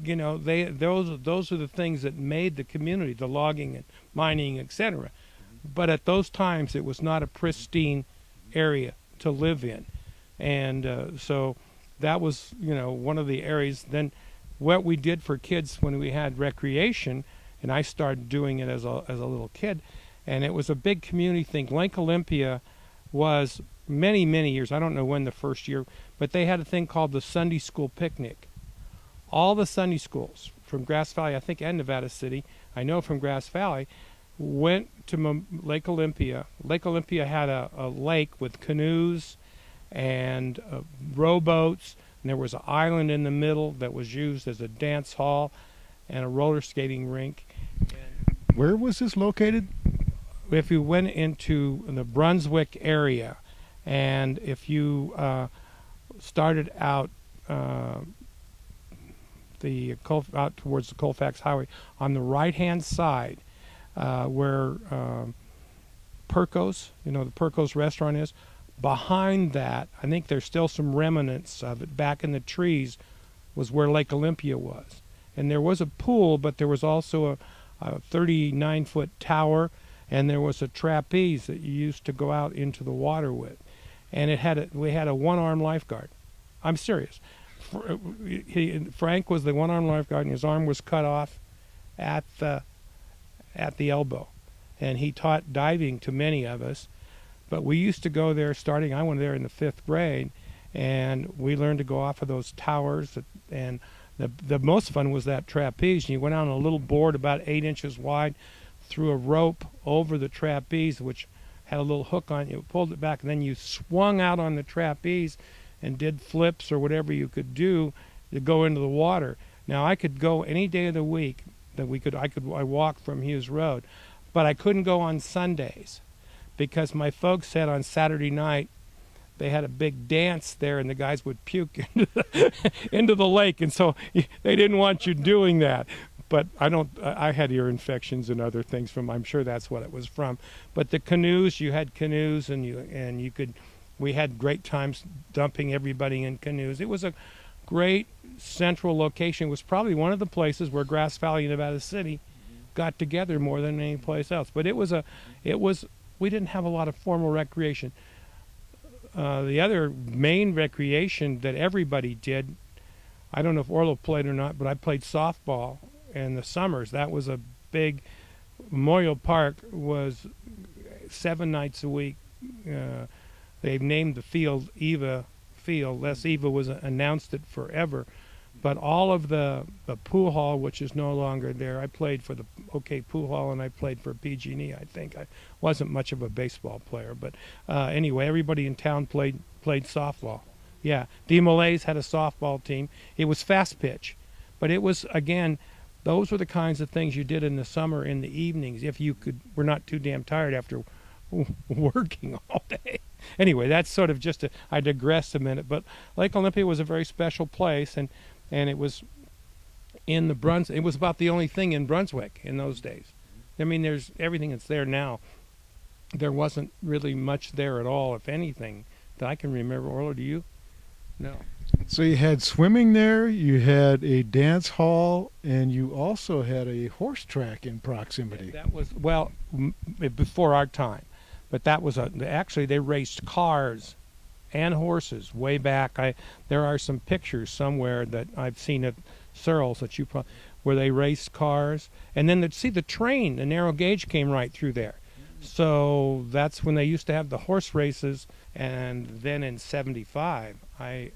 those are the things that made the community, the logging and mining, etc. But at those times, it was not a pristine area to live in, and so that was, one of the areas. Then, what we did for kids when we had recreation, and I started doing it as a little kid, and it was a big community thing. Lake Olympia was many years. I don't know when the first year, but they had a thing called the Sunday School Picnic. All the Sunday schools from Grass Valley, I think, and Nevada City, I know from Grass Valley, went to Lake Olympia. Lake Olympia had a lake with canoes and rowboats, and there was an island in the middle that was used as a dance hall and a roller skating rink. Where was this located? If you went into the Brunswick area, and if you started out out towards the Colfax Highway, on the right-hand side, where Perco's, the Perco's restaurant is, behind that, I think there's still some remnants of it back in the trees, was where Lake Olympia was. And there was a pool, but there was also a 39-foot tower, and there was a trapeze that you used to go out into the water with. And we had a one-armed lifeguard. I'm serious. Frank was the one-armed lifeguard, and his arm was cut off at the elbow. And he taught diving to many of us. But we used to go there I went there in the 5th grade, and we learned to go off of those towers. And the most fun was that trapeze. And you went on a little board about 8 inches wide, threw a rope over the trapeze, which had a little hook on it. You pulled it back, and then you swung out on the trapeze and did flips or whatever you could do to go into the water. Now, I could go any day of the week that I walked from Hughes Road, but I couldn't go on Sundays because my folks said on Saturday night they had a big dance there and the guys would puke into the lake, and so they didn't want you doing that. But I had ear infections and other things I'm sure that's what it was from. But the canoes, you had canoes, and we had great times dumping everybody in canoes. It was a great central location. It was probably one of the places where Grass Valley and Nevada City got together more than any place else. But we didn't have a lot of formal recreation. The other main recreation that everybody did, I don't know if Orlo played or not, but I played softball in the summers. That was a big. Memorial Park was 7 nights a week. They've named the field Eva Field. Les Eva was announced it forever. But all of the pool hall, which is no longer there, I played for the OK Pool Hall, and I played for PG&E, I think. I wasn't much of a baseball player. But anyway, everybody in town played softball. Yeah, the Malays had a softball team. It was fast pitch. But it was, again, those were the kinds of things you did in the summer in the evenings if you were not too damn tired after working all day. Anyway, that's sort of I digressed a minute. But Lake Olympia was a very special place, and it was in the Brunswick. It was about the only thing in Brunswick in those days. I mean, there's everything that's there now. There wasn't really much there at all, if anything, that I can remember. Orlo, do you? No. So you had swimming there, you had a dance hall, and you also had a horse track in proximity. That was, well, before our time. But that was actually they raced cars and horses way back. There are some pictures somewhere that I've seen at Searles where they raced cars. And then the train, the narrow gauge, came right through there. So that's when they used to have the horse races. And then in '75, I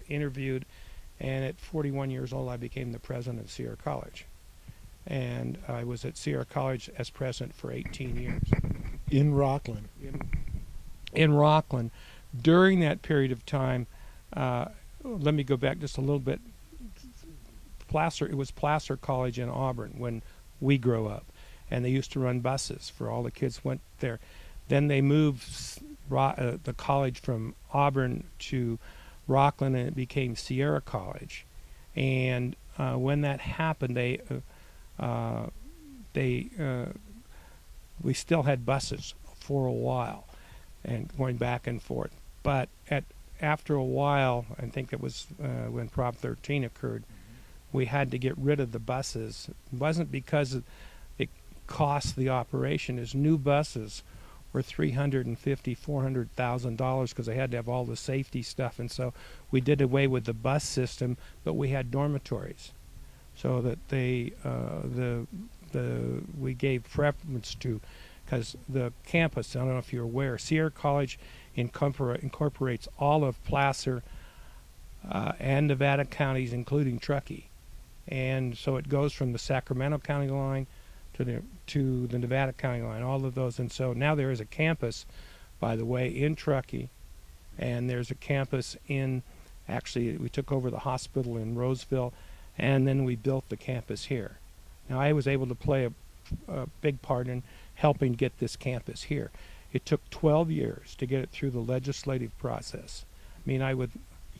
interviewed, and at 41 years old, I became the president of Sierra College. And I was at Sierra College as president for 18 years. In Rockland. In Rockland. During that period of time, let me go back just a little bit. It was Placer College in Auburn when we grew up, and they used to run buses for all the kids went there. Then they moved the college from Auburn to Rockland, and it became Sierra College. And when that happened, we still had buses for a while, and going back and forth. But after a while, I think it was when Prop 13 occurred, we had to get rid of the buses. It wasn't because it cost the operation. As new buses were $350,000, $400,000 because they had to have all the safety stuff, and so we did away with the bus system, but we had dormitories, so that we gave preference to, because the campus, I don't know if you're aware, Sierra College incorporates all of Placer and Nevada counties, including Truckee, and so it goes from the Sacramento County line to the Nevada County line, all of those. And so now there is a campus, by the way, in Truckee, and there's a campus actually we took over the hospital in Roseville, and then we built the campus here. Now I was able to play a big part in helping get this campus here. It took 12 years to get it through the legislative process. I mean,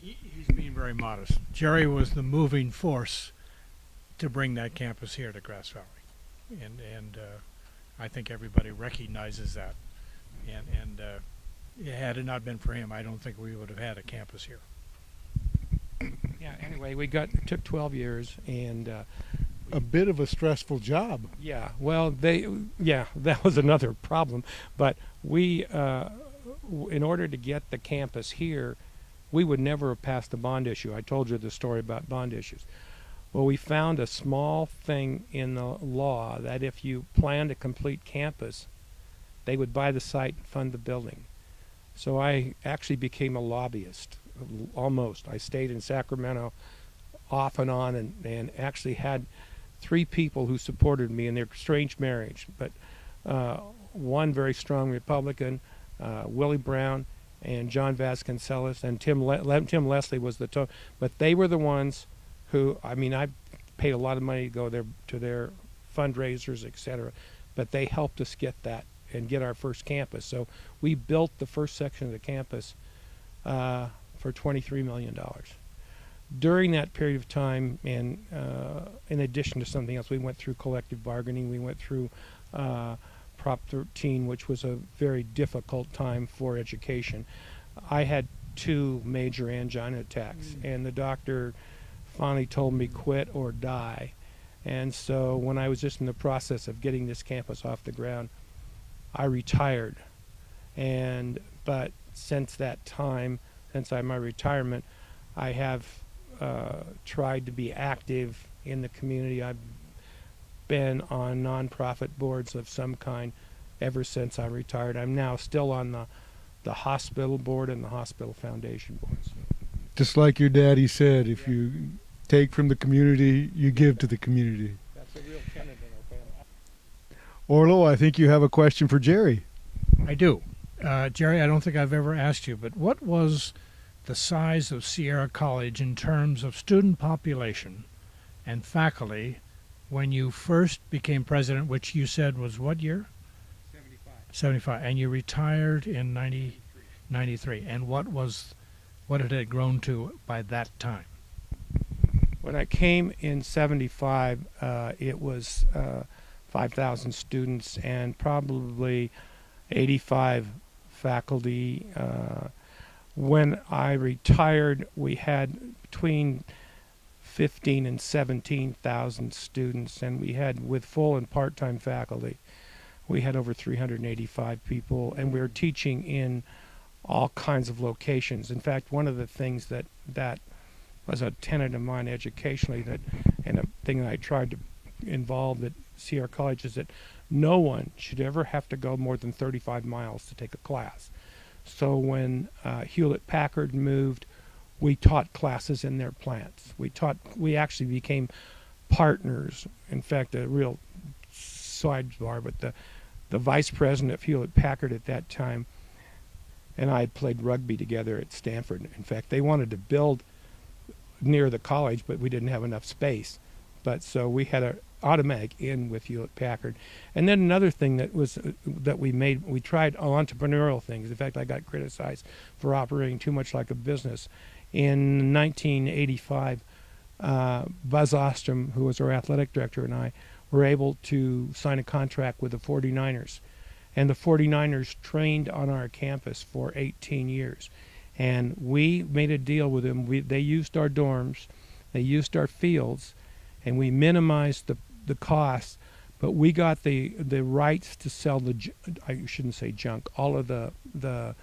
He's being very modest. Jerry was the moving force to bring that campus here to Grass Valley. And I think everybody recognizes that, and Had it not been for him, I don't think we would have had a campus here. Yeah. Anyway, it took 12 years, and A bit of a stressful job. yeah. Well, that was another problem. But we, in order to get the campus here, we would never have passed the bond issue. I told you the story about bond issues. Well, we found a small thing in the law that if you planned a complete campus, they would buy the site and fund the building. So I actually became a lobbyist, almost. I stayed in Sacramento off and on, and actually had 3 people who supported me in their strange marriage. But one very strong Republican, Willie Brown, and John Vasconcellos, and Tim Leslie was the but they were the ones who, I mean, I paid a lot of money to go there to their fundraisers, etc. But they helped us get that and get our first campus. So we built the first section of the campus for $23 million. During that period of time, and in addition to something else, we went through collective bargaining. We went through Prop 13, which was a very difficult time for education. I had 2 major angina attacks, and the doctor finally told me quit or die. And so when I was just in the process of getting this campus off the ground, I retired. But since that time, since my retirement, I have tried to be active in the community. I've been on nonprofit boards of some kind ever since I retired. I'm now still on the hospital board and the hospital foundation boards. Just like your daddy said, if you take from the community, you give to the community. That's a real tenet in our family. Orlo, I think you have a question for Jerry. I do. Jerry, I don't think I've ever asked you, but what was the size of Sierra College in terms of student population and faculty when you first became president, which you said was what year? 75. And you retired in 93. And what had it grown to by that time? When I came in 75, it was 5,000 students and probably 85 faculty. When I retired, we had between 15 and 17,000 students, and we had, with full and part-time faculty, we had over 385 people, and we were teaching in all kinds of locations. In fact, one of the things that was a tenet of mine educationally, and a thing that I tried to involve at Sierra College, is that no one should ever have to go more than 35 miles to take a class. So when Hewlett-Packard moved, we taught classes in their plants. We actually became partners. In fact, a real sidebar, but the vice president of Hewlett-Packard at that time and I had played rugby together at Stanford. In fact, they wanted to build near the college, but we didn't have enough space. But so we had an automatic in with Hewlett-Packard. And then another thing that we tried entrepreneurial things. In fact, I got criticized for operating too much like a business. In 1985, Buzz Ostrom, who was our athletic director, and I were able to sign a contract with the 49ers. And the 49ers trained on our campus for 18 years. And we made a deal with them. They used our dorms, they used our fields, and we minimized the costs, but we got the rights to sell I shouldn't say junk, all of the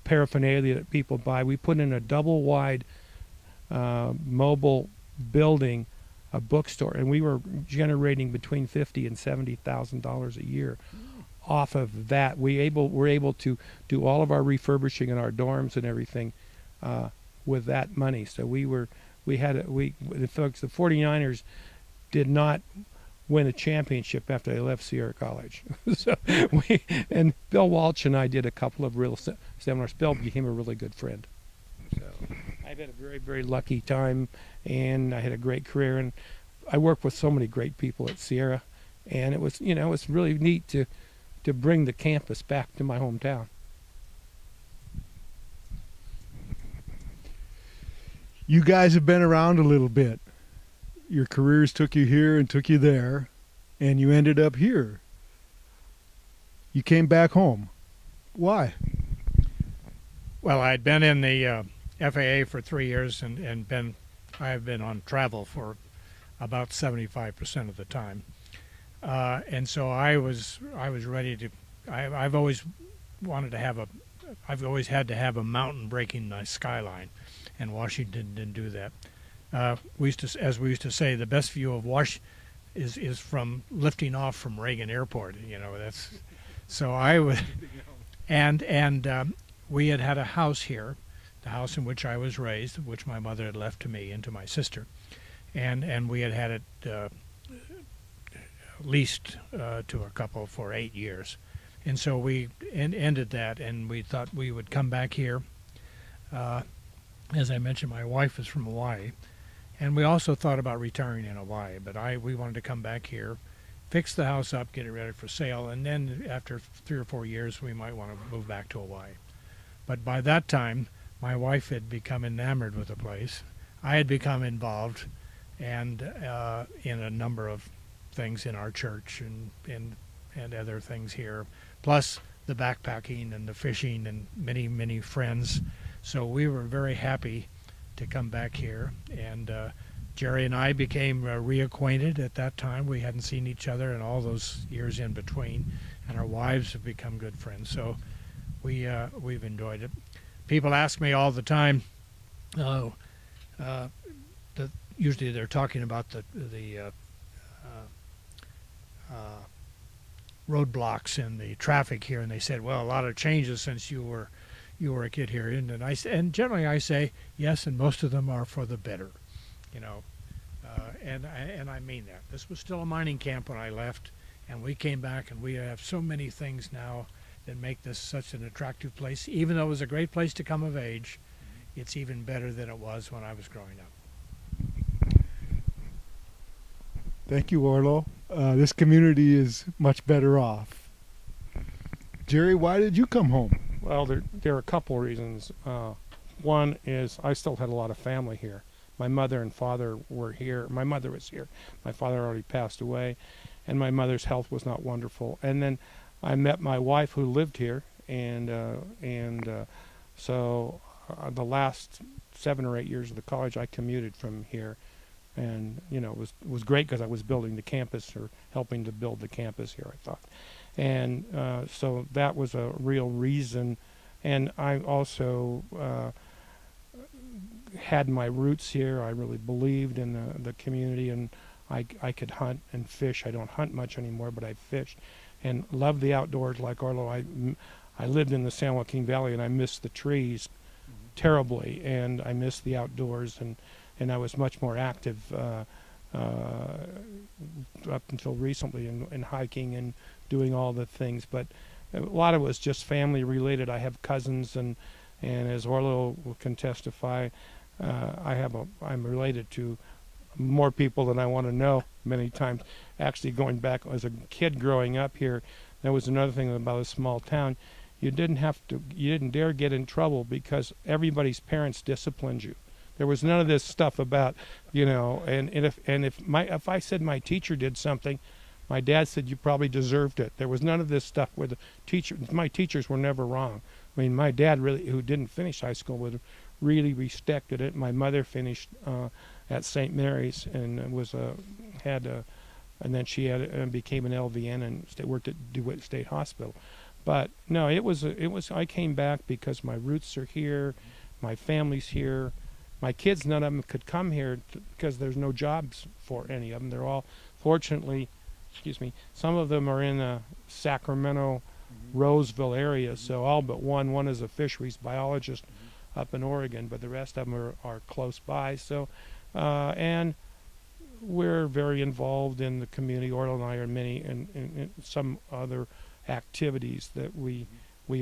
paraphernalia that people buy. We put in a double wide mobile building, a bookstore, and we were generating between $50,000 and $70,000 a year off of that. We're able to do all of our refurbishing in our dorms and everything with that money. So the folks, the 49ers did not win a championship after they left Sierra College. And Bill Walsh and I did a couple of real seminars. Bill became a really good friend. So I've had a very, very lucky time, and I had a great career, and I worked with so many great people at Sierra, and it was really neat to bring the campus back to my hometown. You guys have been around a little bit. Your careers took you here and took you there, and you ended up here. you came back home. Why? Well, I'd been in the FAA for 3 years, and I've been on travel for about 75% of the time, and so I was ready to. I've always wanted to have I've always had to have a mountain breaking my skyline, and Washington didn't do that. We used to say, the best view of is from lifting off from Reagan Airport. That's so I was, and we had a house here, the house in which I was raised, which my mother had left to me and to my sister, and we had it leased to a couple for 8 years, and so we ended that, and we thought we would come back here. As I mentioned, my wife is from Hawaii, and we also thought about retiring in Hawaii, but we wanted to come back here, fix the house up, get it ready for sale, and then after 3 or 4 years, we might want to move back to Hawaii. But by that time, my wife had become enamored with the place. I had become involved, and in a number of things in our church and other things here, plus the backpacking and the fishing and many friends. So we were very happy to come back here, and Jerry and I became reacquainted at that time. We hadn't seen each other in all those years in between, and our wives have become good friends. So we've enjoyed it. People ask me all the time. Usually they're talking about the roadblocks and the traffic here, and they said, "Well, a lot of changes since you were a kid here." And generally I say yes, and most of them are for the better, and I mean that. This was still a mining camp when I left, and we came back, and we have so many things now that make this such an attractive place. Even though it was a great place to come of age, it's even better than it was when I was growing up. Thank you, Orlo. This community is much better off. Jerry, why did you come home? Well, there are a couple reasons. One is I still had a lot of family here. My mother and father were here. My mother was here. My father already passed away, and my mother's health was not wonderful. And then I met my wife, who lived here, and so the last 7 or 8 years of the college, I commuted from here, and it was great because I was building the campus, or helping to build the campus here, I thought, and so that was a real reason. And I also had my roots here. I really believed in the community, and I could hunt and fish. I don't hunt much anymore, but I fished and loved the outdoors like Orlo. I lived in the San Joaquin Valley, and I missed the trees terribly, and I missed the outdoors, and I was much more active up until recently in hiking and doing all the things. But a lot of it was just family related. I have cousins, and as Orlo can testify, I'm related to more people than I want to know many times. Actually, going back as a kid growing up here, that was another thing about a small town. You didn't dare get in trouble because everybody's parents disciplined you. There was none of this stuff about, and if I said my teacher did something, my dad said you probably deserved it. There was none of this stuff where my teachers were never wrong. I mean, my dad really, who didn't finish high school, would really respected it. My mother finished at St. Mary's and and then she became an LVN and worked at DeWitt State Hospital. But no, it was. I came back because my roots are here, my family's here. My kids, none of them could come here because there's no jobs for any of them. They're all, fortunately, some of them are in the Sacramento, Roseville area. So all but one is a fisheries biologist up in Oregon, but the rest of them are close by. So, and we're very involved in the community. Orlo and I are in some other activities that we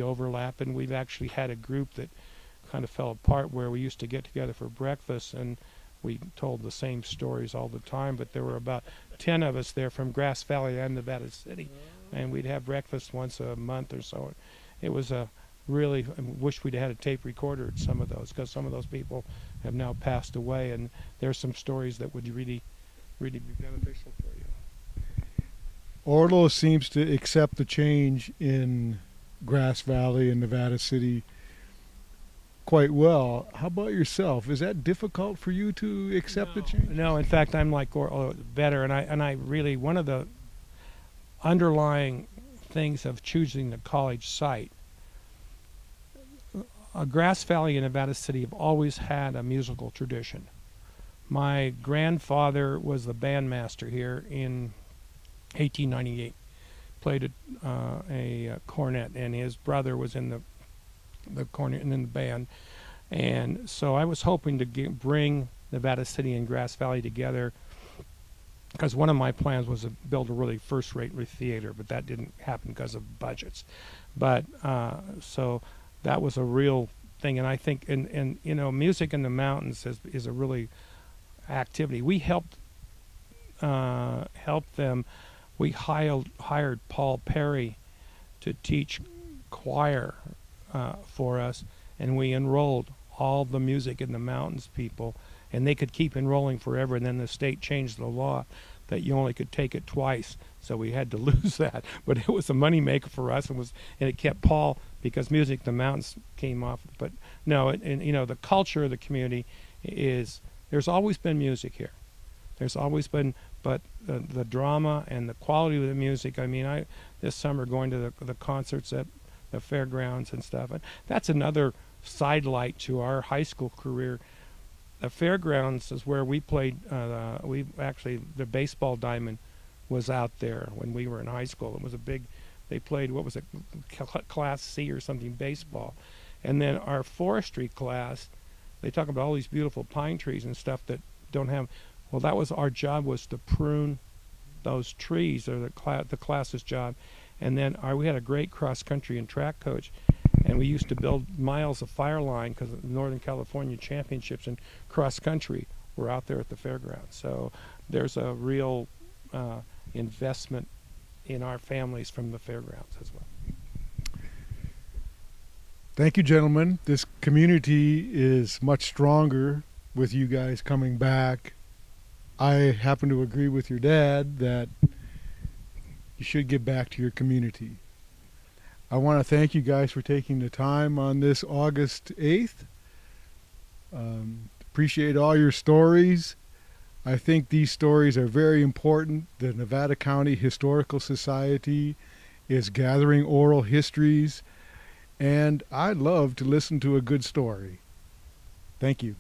overlap, and we've actually had a group that kind of fell apart where we used to get together for breakfast, and we told the same stories all the time, but there were about 10 of us there from Grass Valley and Nevada City, and we'd have breakfast once a month or so. It was I wish we'd had a tape recorder at some of those, because some of those people have now passed away, and there's some stories that would really be beneficial for you. Orlo seems to accept the change in Grass Valley and Nevada City quite well. How about yourself? Is that difficult for you to accept the change? No, in fact, I'm like Orlo better, and I really, one of the underlying things of choosing the college site, Grass Valley and Nevada City have always had a musical tradition. My grandfather was the bandmaster here in 1898. Played a cornet, and his brother was in the cornet and in the band. And so I was hoping to bring Nevada City and Grass Valley together, because one of my plans was to build a really first-rate theater, but that didn't happen because of budgets. But so that was a real thing, and I think, and you know, music in the mountains is a really activity. We helped them. We hired Paul Perry to teach choir for us, and we enrolled all the music in the mountains people, and they could keep enrolling forever. And then the state changed the law that you only could take it twice, so we had to lose that. But it was a moneymaker for us, and it kept Paul, because music in the mountains came off. But no, and you know, the culture of the community is, there's always been music here. There's always been, but the drama and the quality of the music. I mean, this summer going to the concerts at the fairgrounds and stuff, and that's another sidelight to our high school career. The fairgrounds is where we played. The baseball diamond was out there when we were in high school. It was a big. They played, what was it, Class C or something, baseball, and then our forestry class. They talk about all these beautiful pine trees and stuff that don't have. Well, that was our job, was to prune those trees, or the class's job. And then we had a great cross country and track coach, and we used to build miles of fire line, because the Northern California championships in cross country were out there at the fairgrounds. So there's a real investment in our families from the fairgrounds as well. Thank you, gentlemen. This community is much stronger with you guys coming back. I happen to agree with your dad that you should get back to your community. I want to thank you guys for taking the time on this August 8th. Appreciate all your stories. I think these stories are very important. The Nevada County Historical Society is gathering oral histories, and I love to listen to a good story. Thank you.